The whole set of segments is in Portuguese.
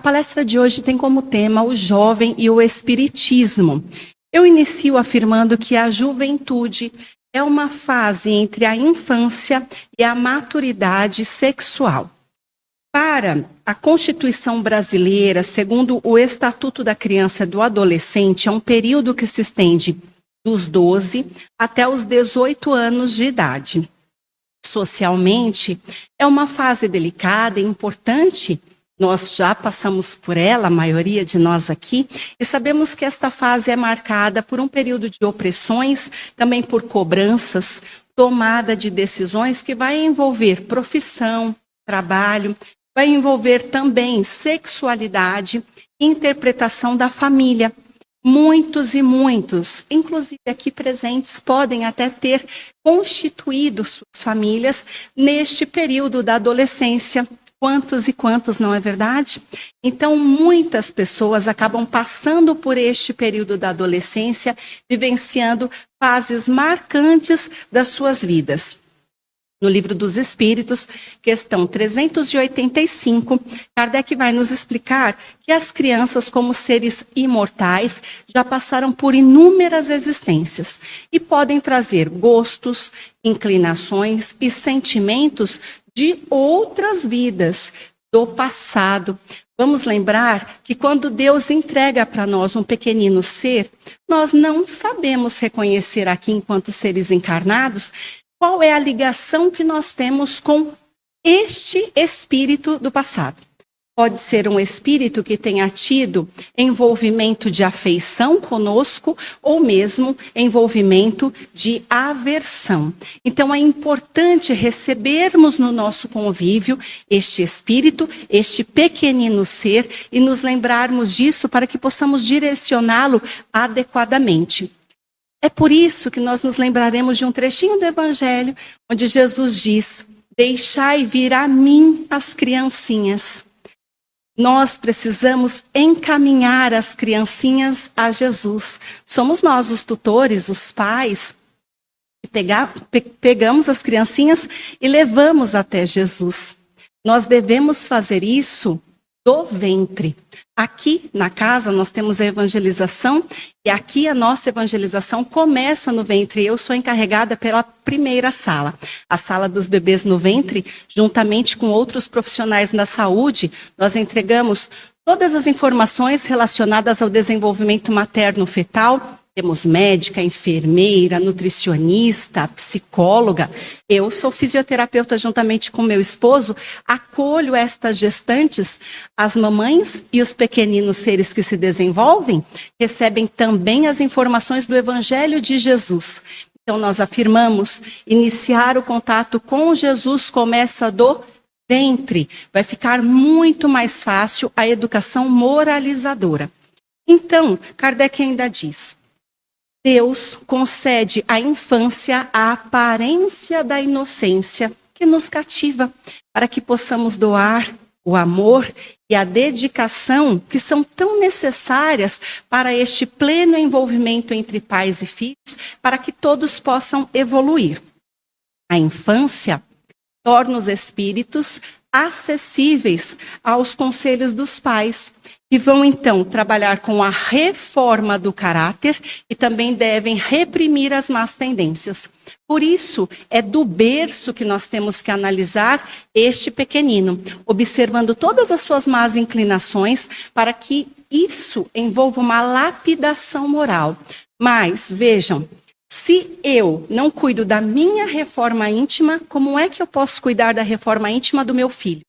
palestra de hoje tem como tema o jovem e o espiritismo. Eu inicio afirmando que a juventude é uma fase entre a infância e a maturidade sexual. Para a Constituição brasileira, segundo o Estatuto da Criança e do Adolescente, é um período que se estende dos 12 até os 18 anos de idade. Socialmente, é uma fase delicada e importante. Nós já passamos por ela, a maioria de nós aqui, e sabemos que esta fase é marcada por um período de opressões, também por cobranças, tomada de decisões que vai envolver profissão, trabalho, vai envolver também sexualidade, interpretação da família. Muitos e muitos, inclusive aqui presentes, podem até ter constituído suas famílias neste período da adolescência. Quantos e quantos, não é verdade? Então, muitas pessoas acabam passando por este período da adolescência, vivenciando fases marcantes das suas vidas. No Livro dos Espíritos, questão 385, Kardec vai nos explicar que as crianças, como seres imortais, já passaram por inúmeras existências e podem trazer gostos, inclinações e sentimentos de outras vidas, do passado. Vamos lembrar que quando Deus entrega para nós um pequenino ser, nós não sabemos reconhecer aqui, enquanto seres encarnados, qual é a ligação que nós temos com este espírito do passado. Pode ser um espírito que tenha tido envolvimento de afeição conosco ou mesmo envolvimento de aversão. Então é importante recebermos no nosso convívio este espírito, este pequenino ser e nos lembrarmos disso para que possamos direcioná-lo adequadamente. É por isso que nós nos lembraremos de um trechinho do Evangelho onde Jesus diz: deixai vir a mim as criancinhas. Nós precisamos encaminhar as criancinhas a Jesus. Somos nós os tutores, os pais, que pegamos as criancinhas e levamos até Jesus. Nós devemos fazer isso do ventre. Aqui na casa nós temos a evangelização e aqui a nossa evangelização começa no ventre. Eu sou encarregada pela primeira sala, a sala dos bebês no ventre, juntamente com outros profissionais da saúde. Nós entregamos todas as informações relacionadas ao desenvolvimento materno-fetal. Temos médica, enfermeira, nutricionista, psicóloga. Eu sou fisioterapeuta juntamente com meu esposo. Acolho estas gestantes, as mamães e os pequeninos seres que se desenvolvem, recebem também as informações do Evangelho de Jesus. Então nós afirmamos, iniciar o contato com Jesus começa do ventre. Vai ficar muito mais fácil a educação moralizadora. Então, Kardec ainda diz: Deus concede à infância a aparência da inocência que nos cativa, para que possamos doar o amor e a dedicação que são tão necessárias para este pleno envolvimento entre pais e filhos, para que todos possam evoluir. A infância torna os espíritos acessíveis aos conselhos dos pais, que vão então trabalhar com a reforma do caráter e também devem reprimir as más tendências. Por isso, é do berço que nós temos que analisar este pequenino, observando todas as suas más inclinações, para que isso envolva uma lapidação moral. Mas, vejam, se eu não cuido da minha reforma íntima, como é que eu posso cuidar da reforma íntima do meu filho?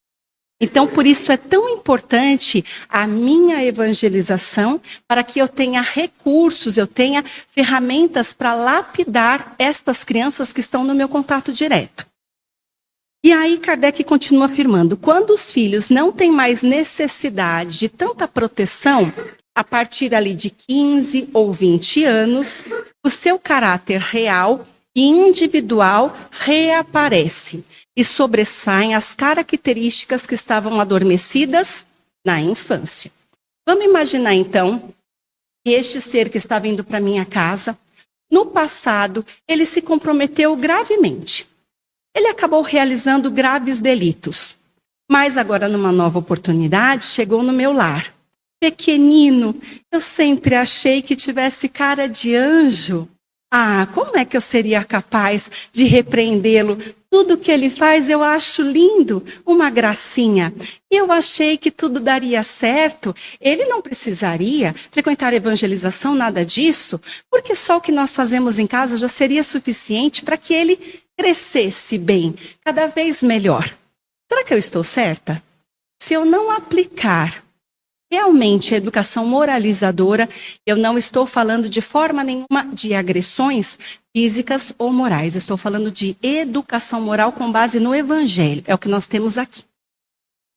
Então, por isso é tão importante a minha evangelização, para que eu tenha recursos, eu tenha ferramentas para lapidar estas crianças que estão no meu contato direto. E aí Kardec continua afirmando: quando os filhos não têm mais necessidade de tanta proteção, a partir ali de 15 ou 20 anos, o seu caráter real e individual reaparece e sobressaem as características que estavam adormecidas na infância. Vamos imaginar então que este ser que está vindo para minha casa, no passado, ele se comprometeu gravemente. Ele acabou realizando graves delitos. Mas agora, numa nova oportunidade, chegou no meu lar. Pequenino, eu sempre achei que tivesse cara de anjo. Ah, como é que eu seria capaz de repreendê-lo? Tudo que ele faz eu acho lindo, uma gracinha. Eu achei que tudo daria certo. Ele não precisaria frequentar evangelização, nada disso, porque só o que nós fazemos em casa já seria suficiente para que ele crescesse bem, cada vez melhor. Será que eu estou certa? Se eu não aplicar realmente a educação moralizadora, eu não estou falando de forma nenhuma de agressões físicas ou morais. Estou falando de educação moral com base no Evangelho. É o que nós temos aqui.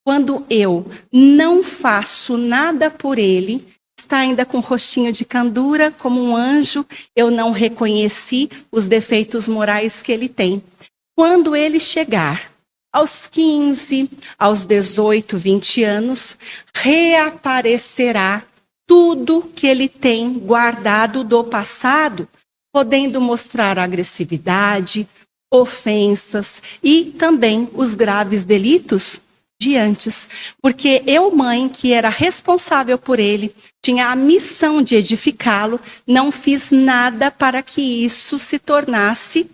Quando eu não faço nada por ele, está ainda com rostinho de candura, como um anjo, eu não reconheci os defeitos morais que ele tem. Quando ele chegar aos 15, aos 18, 20 anos, reaparecerá tudo que ele tem guardado do passado, podendo mostrar agressividade, ofensas e também os graves delitos de antes. Porque eu, mãe, que era responsável por ele, tinha a missão de edificá-lo, não fiz nada para que isso se tornasse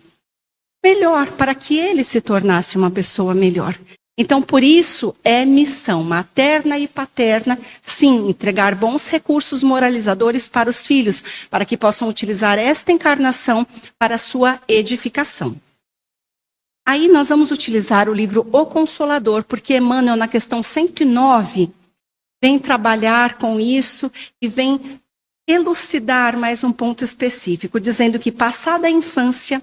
melhor, para que ele se tornasse uma pessoa melhor. Então, por isso, é missão materna e paterna, sim, entregar bons recursos moralizadores para os filhos, para que possam utilizar esta encarnação para a sua edificação. Aí nós vamos utilizar o livro O Consolador, porque Emmanuel, na questão 109, vem trabalhar com isso e vem elucidar mais um ponto específico, dizendo que, passada a infância,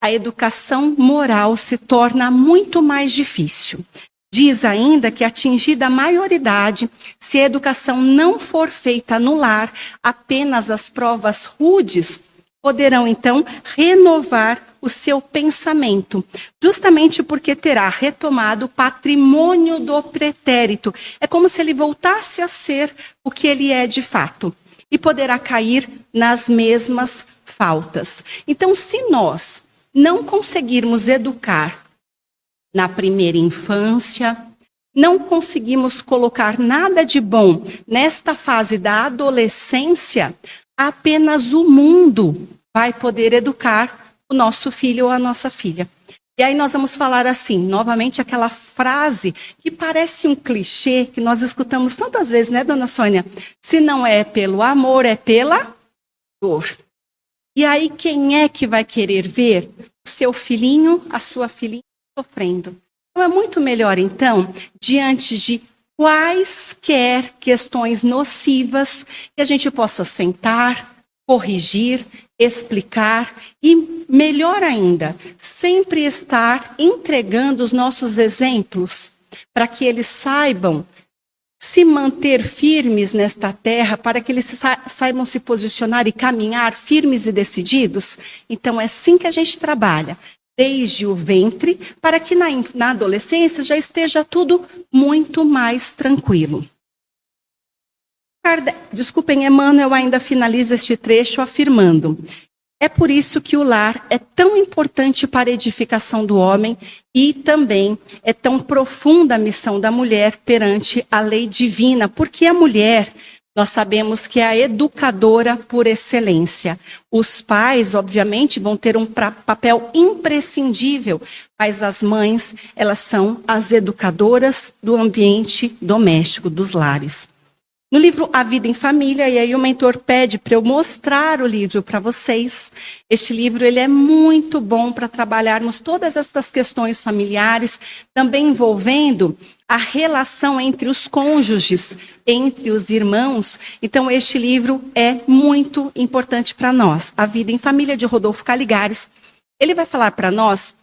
a educação moral se torna muito mais difícil. Diz ainda que, atingida a maioridade, se a educação não for feita no lar, apenas as provas rudes poderão, então, renovar o seu pensamento, justamente porque terá retomado o patrimônio do pretérito. É como se ele voltasse a ser o que ele é de fato, e poderá cair nas mesmas faltas. Então, se nós não conseguirmos educar na primeira infância, não conseguimos colocar nada de bom nesta fase da adolescência, apenas o mundo vai poder educar o nosso filho ou a nossa filha. E aí nós vamos falar assim, novamente, aquela frase que parece um clichê, que nós escutamos tantas vezes, né, dona Sônia? Se não é pelo amor, é pela dor. E aí, quem é que vai querer ver seu filhinho, a sua filhinha sofrendo? Então, é muito melhor, então, diante de quaisquer questões nocivas, que a gente possa sentar, corrigir, explicar e, melhor ainda, sempre estar entregando os nossos exemplos para que eles saibam se manter firmes nesta terra, para que eles saibam se posicionar e caminhar firmes e decididos. Então, é assim que a gente trabalha, desde o ventre, para que na adolescência já esteja tudo muito mais tranquilo. Desculpem, Emmanuel ainda finaliza este trecho afirmando: é por isso que o lar é tão importante para a edificação do homem e também é tão profunda a missão da mulher perante a lei divina, porque a mulher, nós sabemos que é a educadora por excelência. Os pais, obviamente, vão ter um papel imprescindível, mas as mães, elas são as educadoras do ambiente doméstico, dos lares. No livro A Vida em Família, e aí o mentor pede para eu mostrar o livro para vocês. Este livro ele é muito bom para trabalharmos todas estas questões familiares, também envolvendo a relação entre os cônjuges, entre os irmãos. Então, este livro é muito importante para nós. A Vida em Família, de Rodolfo Caligares. Ele vai falar para nós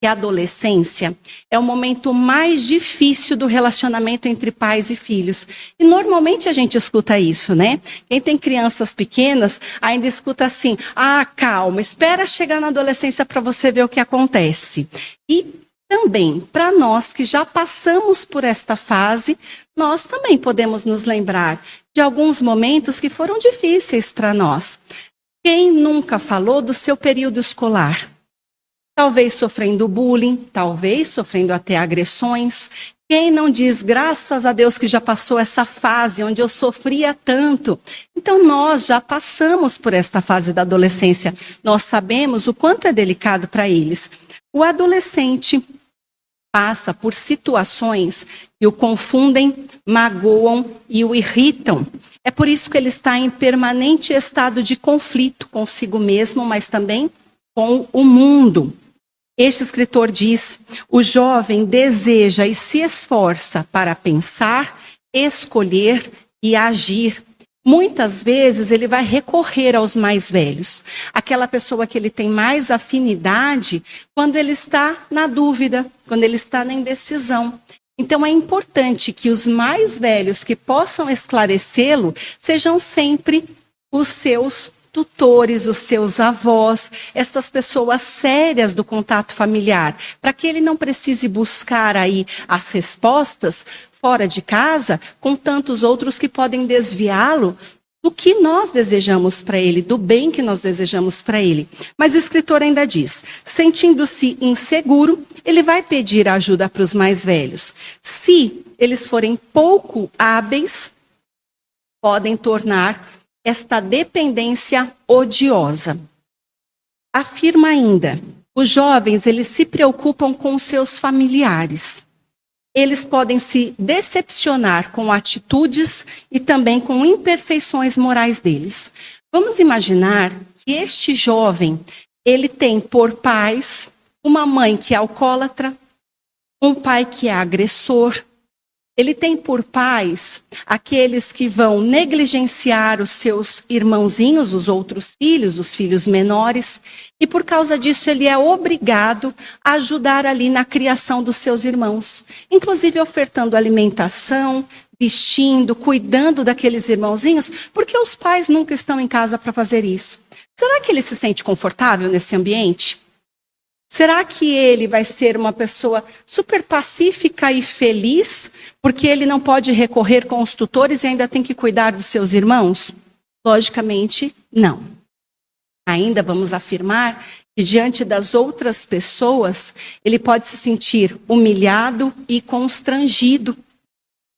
que a adolescência é o momento mais difícil do relacionamento entre pais e filhos. E normalmente a gente escuta isso, né? Quem tem crianças pequenas ainda escuta assim: ah, calma, espera chegar na adolescência para você ver o que acontece. E também, para nós que já passamos por esta fase, nós também podemos nos lembrar de alguns momentos que foram difíceis para nós. Quem nunca falou do seu período escolar? Talvez sofrendo bullying, talvez sofrendo até agressões. Quem não diz, graças a Deus que já passou essa fase onde eu sofria tanto? Então nós já passamos por esta fase da adolescência. Nós sabemos o quanto é delicado para eles. O adolescente passa por situações que o confundem, magoam e o irritam. É por isso que ele está em permanente estado de conflito consigo mesmo, mas também com o mundo. Este escritor diz: o jovem deseja e se esforça para pensar, escolher e agir. Muitas vezes ele vai recorrer aos mais velhos, aquela pessoa que ele tem mais afinidade, quando ele está na dúvida, quando ele está na indecisão. Então é importante que os mais velhos que possam esclarecê-lo sejam sempre os seus tutores, os seus avós, estas pessoas sérias do contato familiar, para que ele não precise buscar aí as respostas fora de casa com tantos outros que podem desviá-lo do que nós desejamos para ele, do bem que nós desejamos para ele. Mas o escritor ainda diz, sentindo-se inseguro, ele vai pedir ajuda para os mais velhos. Se eles forem pouco hábeis, podem tornar esta dependência odiosa. Afirma ainda, os jovens, eles se preocupam com seus familiares. Eles podem se decepcionar com atitudes e também com imperfeições morais deles. Vamos imaginar que este jovem, ele tem por pais uma mãe que é alcoólatra, um pai que é agressor. Ele tem por pais aqueles que vão negligenciar os seus irmãozinhos, os outros filhos, os filhos menores, e por causa disso ele é obrigado a ajudar ali na criação dos seus irmãos, inclusive ofertando alimentação, vestindo, cuidando daqueles irmãozinhos, porque os pais nunca estão em casa para fazer isso. Será que ele se sente confortável nesse ambiente? Será que ele vai ser uma pessoa super pacífica e feliz, porque ele não pode recorrer com os tutores e ainda tem que cuidar dos seus irmãos? Logicamente, não. Ainda vamos afirmar que diante das outras pessoas, ele pode se sentir humilhado e constrangido.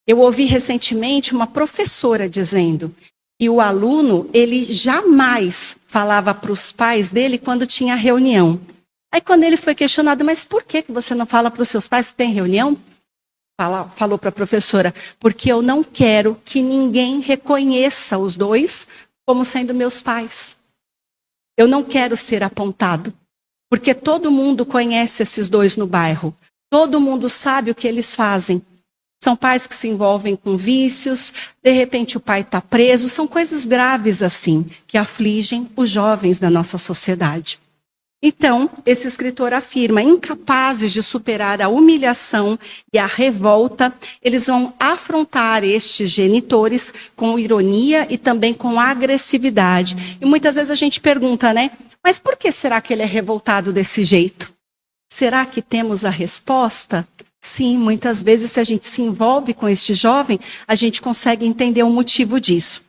Eu ouvi recentemente uma professora dizendo que o aluno, ele jamais falava para os pais dele quando tinha reunião. Aí quando ele foi questionado, mas por que você não fala para os seus pais que tem reunião? Falou para a professora, porque eu não quero que ninguém reconheça os dois como sendo meus pais. Eu não quero ser apontado, porque todo mundo conhece esses dois no bairro. Todo mundo sabe o que eles fazem. São pais que se envolvem com vícios, de repente o pai está preso. São coisas graves assim, que afligem os jovens da nossa sociedade. Então, esse escritor afirma, incapazes de superar a humilhação e a revolta, eles vão afrontar estes genitores com ironia e também com agressividade. E muitas vezes a gente pergunta, né? Mas por que será que ele é revoltado desse jeito? Será que temos a resposta? Sim, muitas vezes se a gente se envolve com este jovem, a gente consegue entender o motivo disso.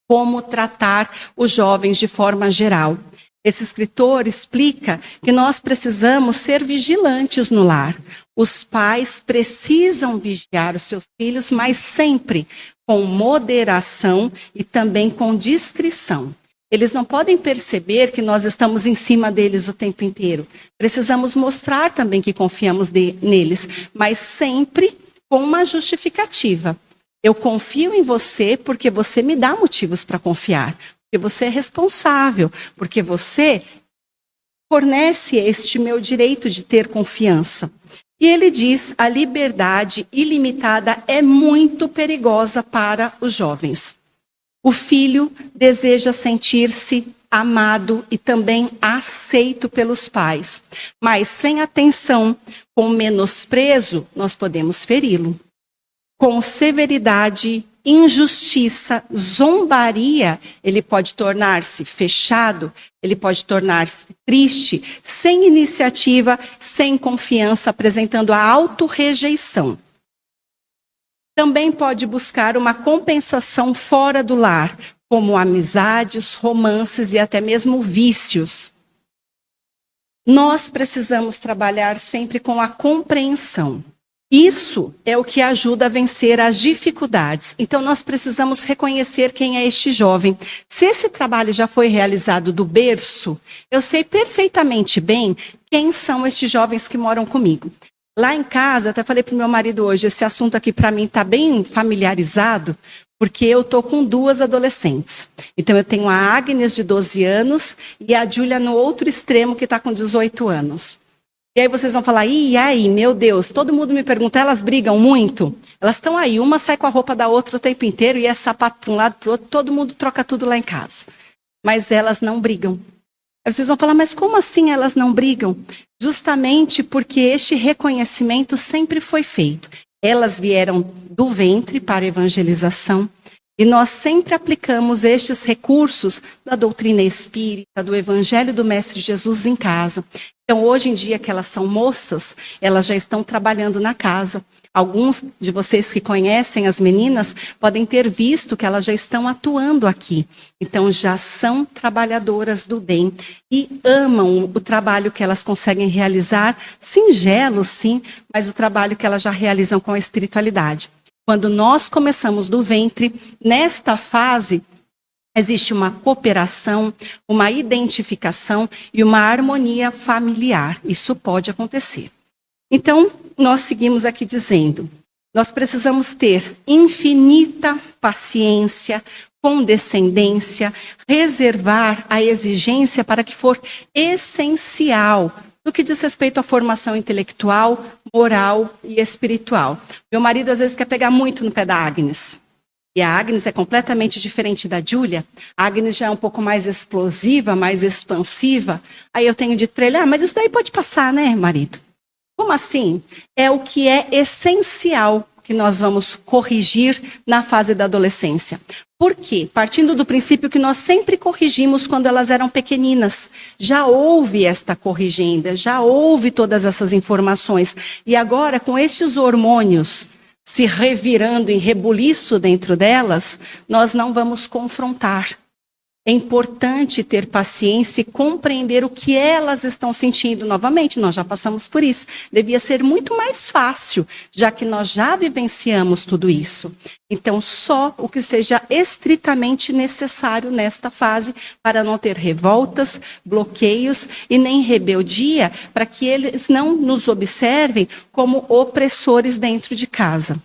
Como tratar os jovens de forma geral. Esse escritor explica que nós precisamos ser vigilantes no lar. Os pais precisam vigiar os seus filhos, mas sempre com moderação e também com discrição. Eles não podem perceber que nós estamos em cima deles o tempo inteiro. Precisamos mostrar também que confiamos neles, mas sempre com uma justificativa. Eu confio em você porque você me dá motivos para confiar. Porque você é responsável, porque você fornece este meu direito de ter confiança. E ele diz, a liberdade ilimitada é muito perigosa para os jovens. O filho deseja sentir-se amado e também aceito pelos pais. Mas sem atenção, com menosprezo, nós podemos feri-lo. Com severidade, injustiça, zombaria, ele pode tornar-se fechado, ele pode tornar-se triste, sem iniciativa, sem confiança, apresentando a autorrejeição. Também pode buscar uma compensação fora do lar, como amizades, romances e até mesmo vícios. Nós precisamos trabalhar sempre com a compreensão. Isso é o que ajuda a vencer as dificuldades. Então, nós precisamos reconhecer quem é este jovem. Se esse trabalho já foi realizado do berço, eu sei perfeitamente bem quem são estes jovens que moram comigo. Lá em casa, até falei para o meu marido hoje, esse assunto aqui para mim está bem familiarizado, porque eu estou com 2 adolescentes. Então, eu tenho a Agnes, de 12 anos, e a Júlia no outro extremo, que está com 18 anos. E aí vocês vão falar, e aí, meu Deus, todo mundo me pergunta, elas brigam muito? Elas estão aí, uma sai com a roupa da outra o tempo inteiro, e é sapato para um lado, para o outro, todo mundo troca tudo lá em casa. Mas elas não brigam. Aí vocês vão falar, mas como assim elas não brigam? Justamente porque este reconhecimento sempre foi feito. Elas vieram do ventre para a evangelização, e nós sempre aplicamos estes recursos da doutrina espírita, do evangelho do Mestre Jesus em casa. Então, hoje em dia que elas são moças, elas já estão trabalhando na casa. Alguns de vocês que conhecem as meninas podem ter visto que elas já estão atuando aqui. Então, já são trabalhadoras do bem e amam o trabalho que elas conseguem realizar, singelo sim, mas o trabalho que elas já realizam com a espiritualidade. Quando nós começamos do ventre, nesta fase, existe uma cooperação, uma identificação e uma harmonia familiar. Isso pode acontecer. Então, nós seguimos aqui dizendo, nós precisamos ter infinita paciência, condescendência, reservar a exigência para que for essencial no que diz respeito à formação intelectual, moral e espiritual. Meu marido às vezes quer pegar muito no pé da Agnes. E a Agnes é completamente diferente da Júlia. A Agnes já é um pouco mais explosiva, mais expansiva. Aí eu tenho dito para ele, mas isso daí pode passar, né, marido? Como assim? É o que é essencial que nós vamos corrigir na fase da adolescência. Por quê? Partindo do princípio que nós sempre corrigimos quando elas eram pequeninas. Já houve esta corrigenda, já houve todas essas informações. E agora, com estes hormônios se revirando em rebuliço dentro delas, nós não vamos confrontar. É importante ter paciência e compreender o que elas estão sentindo novamente. Nós já passamos por isso. Devia ser muito mais fácil, já que nós já vivenciamos tudo isso. Então, só o que seja estritamente necessário nesta fase para não ter revoltas, bloqueios e nem rebeldia, para que eles não nos observem como opressores dentro de casa.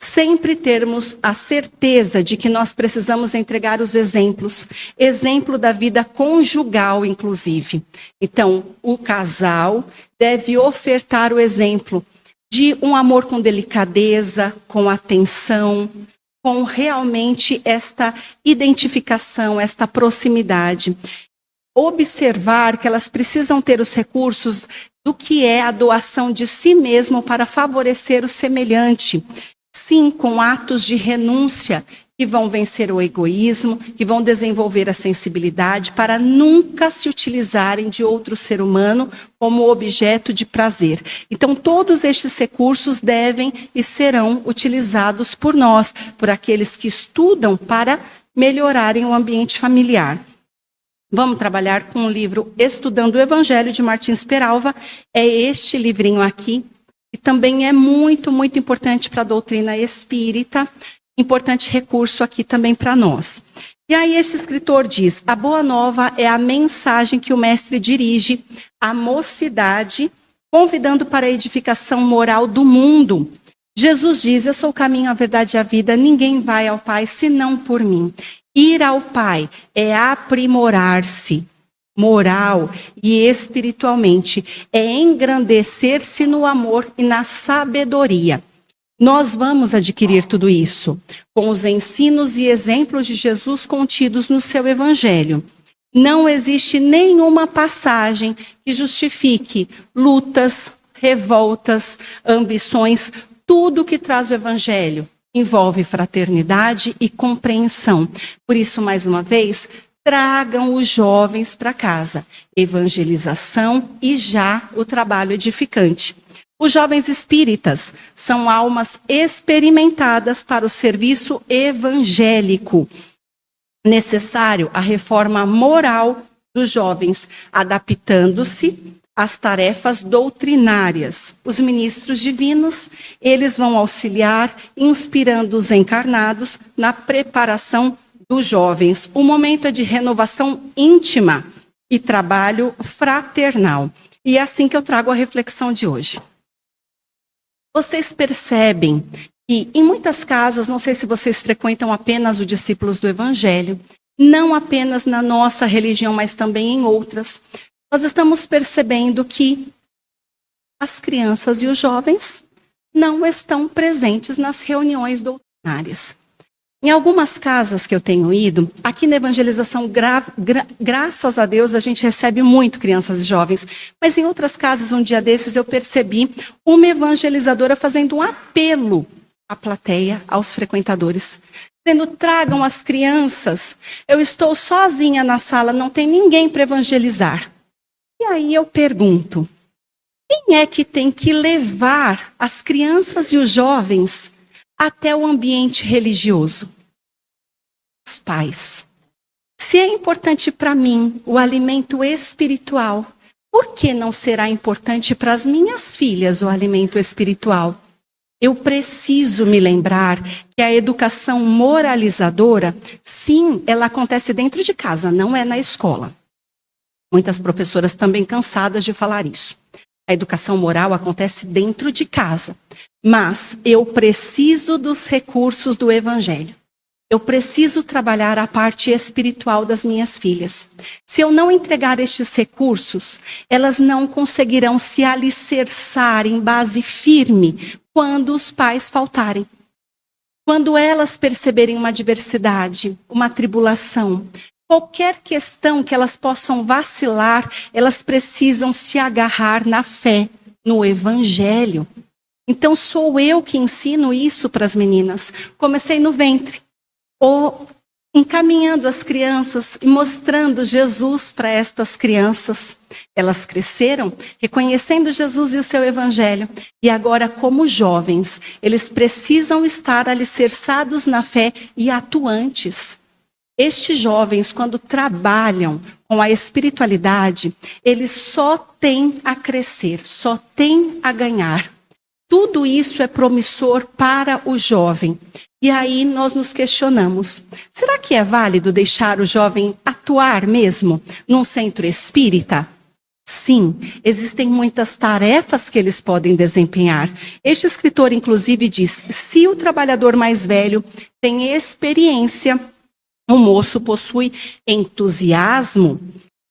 Sempre termos a certeza de que nós precisamos entregar os exemplos, exemplo da vida conjugal, inclusive. Então, o casal deve ofertar o exemplo de um amor com delicadeza, com atenção, com realmente esta identificação, esta proximidade. Observar que elas precisam ter os recursos do que é a doação de si mesmo para favorecer o semelhante. Sim, com atos de renúncia que vão vencer o egoísmo, que vão desenvolver a sensibilidade para nunca se utilizarem de outro ser humano como objeto de prazer. Então, todos estes recursos devem e serão utilizados por nós, por aqueles que estudam para melhorarem o ambiente familiar. Vamos trabalhar com o livro Estudando o Evangelho, de Martins Peralva. É este livrinho aqui. E também é muito, muito importante para a doutrina espírita, importante recurso aqui também para nós. E aí esse escritor diz, a Boa Nova é a mensagem que o mestre dirige à mocidade, convidando para a edificação moral do mundo. Jesus diz, eu sou o caminho, a verdade e a vida, ninguém vai ao Pai senão por mim. Ir ao Pai é aprimorar-se. Moral e espiritualmente, é engrandecer-se no amor e na sabedoria. Nós vamos adquirir tudo isso com os ensinos e exemplos de Jesus contidos no seu Evangelho. Não existe nenhuma passagem que justifique lutas, revoltas, ambições, tudo que traz o Evangelho envolve fraternidade e compreensão. Por isso, mais uma vez, tragam os jovens para casa. Evangelização e já o trabalho edificante. Os jovens espíritas são almas experimentadas para o serviço evangélico. Necessário a reforma moral dos jovens, adaptando-se as tarefas doutrinárias. Os ministros divinos, eles vão auxiliar, inspirando os encarnados na preparação dos jovens. O momento é de renovação íntima e trabalho fraternal. E é assim que eu trago a reflexão de hoje. Vocês percebem que em muitas casas, não sei se vocês frequentam apenas os discípulos do Evangelho, não apenas na nossa religião, mas também em outras, nós estamos percebendo que as crianças e os jovens não estão presentes nas reuniões doutrinárias. Em algumas casas que eu tenho ido, aqui na evangelização, graças a Deus, a gente recebe muito crianças e jovens. Mas em outras casas, um dia desses, eu percebi uma evangelizadora fazendo um apelo à plateia, aos frequentadores, dizendo: tragam as crianças, eu estou sozinha na sala, não tem ninguém para evangelizar. E aí eu pergunto, quem é que tem que levar as crianças e os jovens até o ambiente religioso? Os pais. Se é importante para mim o alimento espiritual, por que não será importante para as minhas filhas o alimento espiritual? Eu preciso me lembrar que a educação moralizadora, sim, ela acontece dentro de casa, não é na escola. Muitas professoras também cansadas de falar isso. A educação moral acontece dentro de casa. Mas eu preciso dos recursos do Evangelho. Eu preciso trabalhar a parte espiritual das minhas filhas. Se eu não entregar estes recursos, elas não conseguirão se alicerçar em base firme quando os pais faltarem. Quando elas perceberem uma adversidade, uma tribulação, qualquer questão que elas possam vacilar, elas precisam se agarrar na fé, no Evangelho. Então sou eu que ensino isso para as meninas. Comecei no ventre, ou encaminhando as crianças e mostrando Jesus para estas crianças. Elas cresceram reconhecendo Jesus e o seu Evangelho. E agora, como jovens, eles precisam estar alicerçados na fé e atuantes. Estes jovens, quando trabalham com a espiritualidade, eles só têm a crescer, só têm a ganhar. Tudo isso é promissor para o jovem. E aí nós nos questionamos, será que é válido deixar o jovem atuar mesmo num centro espírita? Sim, existem muitas tarefas que eles podem desempenhar. Este escritor, inclusive, diz, se o trabalhador mais velho tem experiência, o moço possui entusiasmo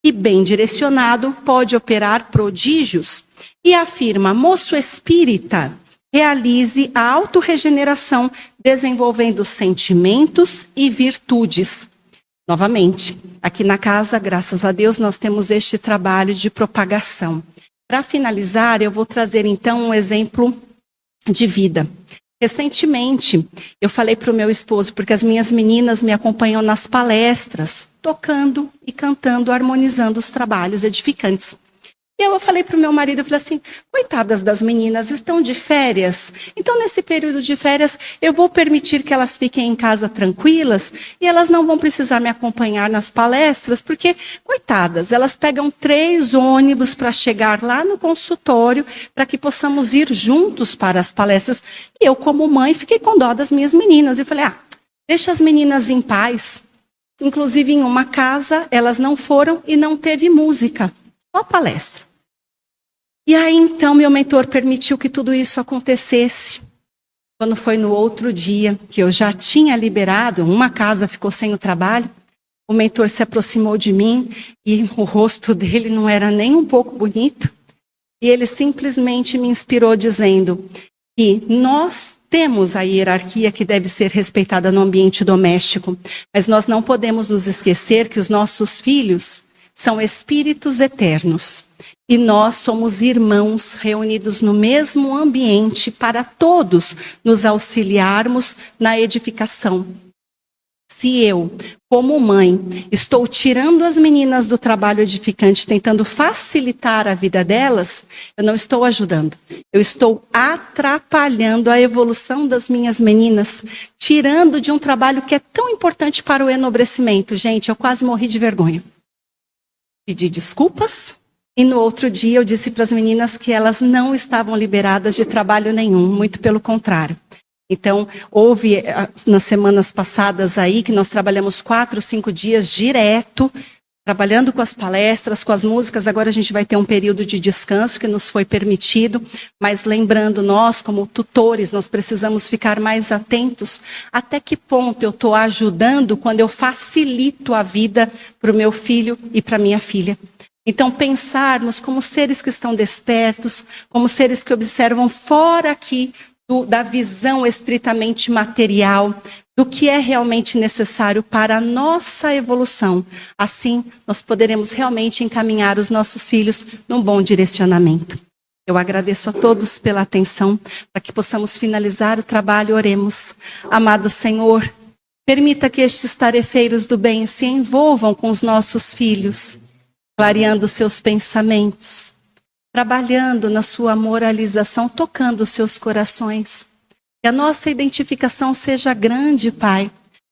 e, bem direcionado, pode operar prodígios. E afirma, moço espírita, realize a autorregeneração, desenvolvendo sentimentos e virtudes. Novamente, aqui na casa, graças a Deus, nós temos este trabalho de propagação. Para finalizar, eu vou trazer então um exemplo de vida. Recentemente, eu falei para o meu esposo, porque as minhas meninas me acompanham nas palestras, tocando e cantando, harmonizando os trabalhos edificantes. E eu falei para o meu marido, eu falei assim, coitadas das meninas, estão de férias. Então, nesse período de férias, eu vou permitir que elas fiquem em casa tranquilas e elas não vão precisar me acompanhar nas palestras, porque, coitadas, elas pegam 3 ônibus para chegar lá no consultório, para que possamos ir juntos para as palestras. E eu, como mãe, fiquei com dó das minhas meninas. Eu falei, deixa as meninas em paz. Inclusive, em uma casa, elas não foram e não teve música. Só palestra. E aí, então, meu mentor permitiu que tudo isso acontecesse. Quando foi no outro dia, que eu já tinha liberado, uma casa ficou sem o trabalho, o mentor se aproximou de mim e o rosto dele não era nem um pouco bonito. E ele simplesmente me inspirou dizendo que nós temos a hierarquia que deve ser respeitada no ambiente doméstico, mas nós não podemos nos esquecer que os nossos filhos são espíritos eternos. E nós somos irmãos reunidos no mesmo ambiente para todos nos auxiliarmos na edificação. Se eu, como mãe, estou tirando as meninas do trabalho edificante, tentando facilitar a vida delas, eu não estou ajudando. Eu estou atrapalhando a evolução das minhas meninas, tirando de um trabalho que é tão importante para o enobrecimento. Gente, eu quase morri de vergonha. Pedi desculpas, E no outro dia eu disse para as meninas que elas não estavam liberadas de trabalho nenhum, muito pelo contrário. Então, houve nas semanas passadas aí que nós trabalhamos 4, 5 dias direto, trabalhando com as palestras, com as músicas. Agora a gente vai ter um período de descanso que nos foi permitido, mas lembrando, nós como tutores, nós precisamos ficar mais atentos até que ponto eu estou ajudando quando eu facilito a vida para o meu filho e para minha filha. Então, pensarmos como seres que estão despertos, como seres que observam fora aqui da visão estritamente material, do que é realmente necessário para a nossa evolução. Assim, nós poderemos realmente encaminhar os nossos filhos num bom direcionamento. Eu agradeço a todos pela atenção, para que possamos finalizar o trabalho. Oremos. Amado Senhor, permita que estes tarefeiros do bem se envolvam com os nossos filhos, clareando seus pensamentos, trabalhando na sua moralização, tocando os seus corações. Que a nossa identificação seja grande, Pai.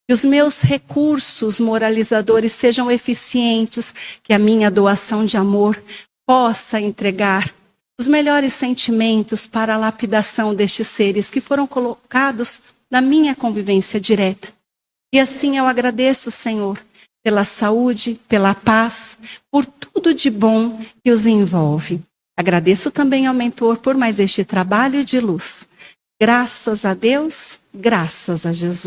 Que os meus recursos moralizadores sejam eficientes. Que a minha doação de amor possa entregar os melhores sentimentos para a lapidação destes seres que foram colocados na minha convivência direta. E assim eu agradeço, Senhor, pela saúde, pela paz, por tudo de bom que os envolve. Agradeço também ao mentor por mais este trabalho de luz. Graças a Deus, graças a Jesus.